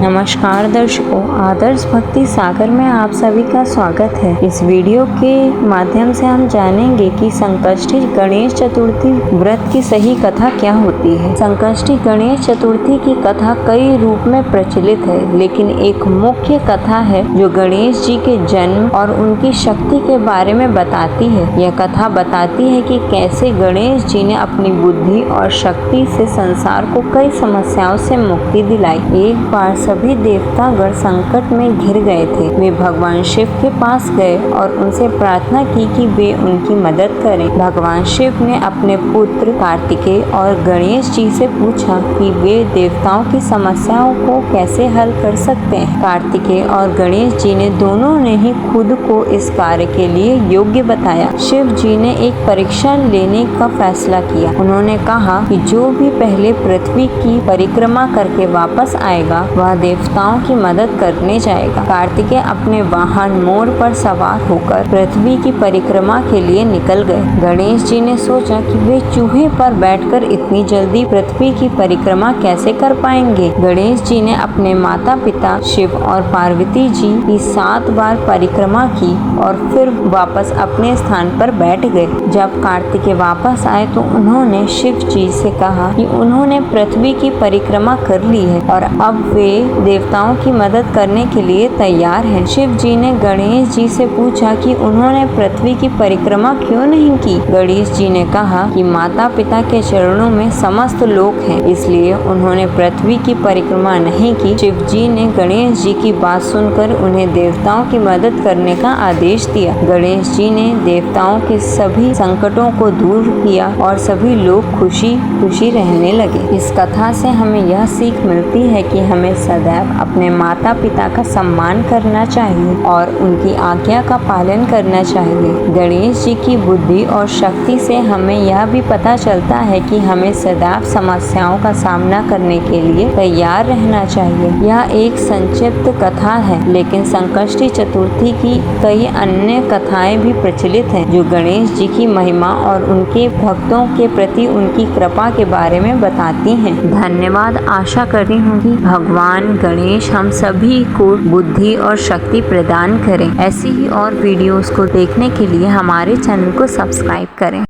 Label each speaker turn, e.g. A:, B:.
A: नमस्कार दर्शकों, आदर्श भक्ति सागर में आप सभी का स्वागत है। इस वीडियो के माध्यम से हम जानेंगे कि संकष्टी गणेश चतुर्थी व्रत की सही कथा क्या होती है। संकष्टी गणेश चतुर्थी की कथा कई रूप में प्रचलित है, लेकिन एक मुख्य कथा है जो गणेश जी के जन्म और उनकी शक्ति के बारे में बताती है। यह कथा बताती है कि कैसे गणेश जी ने अपनी बुद्धि और शक्ति से संसार को कई समस्याओं से मुक्ति दिलाई। एक बार सभी देवतागण संकट में घिर गए थे। वे भगवान शिव के पास गए और उनसे प्रार्थना की कि वे उनकी मदद करें। भगवान शिव ने अपने पुत्र कार्तिकेय और गणेश जी से पूछा कि वे देवताओं की समस्याओं को कैसे हल कर सकते हैं। कार्तिकेय और गणेश जी ने दोनों ने ही खुद को इस कार्य के लिए योग्य बताया। शिव जी ने एक परीक्षा लेने का फैसला किया। उन्होंने कहा कि जो भी पहले पृथ्वी की परिक्रमा करके वापस आएगा वह देवताओं की मदद करने जाएगा। कार्तिकेय अपने वाहन मोर पर सवार होकर पृथ्वी की परिक्रमा के लिए निकल गए। गणेश जी ने सोचा कि वे चूहे पर बैठकर इतनी जल्दी पृथ्वी की परिक्रमा कैसे कर पाएंगे। गणेश जी ने अपने माता पिता शिव और पार्वती जी की 7 बार परिक्रमा की और फिर वापस अपने स्थान पर बैठ गए। जब कार्तिकेय वापस आए तो उन्होंने शिव जी से कहा कि उन्होंने पृथ्वी की परिक्रमा कर ली है और अब वे देवताओं की मदद करने के लिए तैयार हैं। शिव जी ने गणेश जी से पूछा कि उन्होंने पृथ्वी की परिक्रमा क्यों नहीं की। गणेश जी ने कहा कि माता पिता के चरणों में समस्त लोक हैं, इसलिए उन्होंने पृथ्वी की परिक्रमा नहीं की। शिव जी ने गणेश जी की बात सुनकर उन्हें देवताओं की मदद करने का आदेश दिया। गणेश जी ने देवताओं के सभी संकटों को दूर किया और सभी लोग खुशी खुशी रहने लगे। इस कथा से हमें यह सीख मिलती है कि हमें सदैव अपने माता पिता का सम्मान करना चाहिए और उनकी आज्ञा का पालन करना चाहिए। गणेश जी की बुद्धि और शक्ति से हमें यह भी पता चलता है कि हमें सदैव समस्याओं का सामना करने के लिए तैयार रहना चाहिए। यह एक संक्षिप्त कथा है, लेकिन संकष्टी चतुर्थी की कई अन्य कथाएं भी प्रचलित हैं जो गणेश जी की महिमा और उनके भक्तों के प्रति उनकी कृपा के बारे में बताती हैं। धन्यवाद। आशा करती हूँ कि भगवान गणेश हम सभी को बुद्धि और शक्ति प्रदान करें। ऐसी ही और वीडियोस को देखने के लिए हमारे चैनल को सब्सक्राइब करें।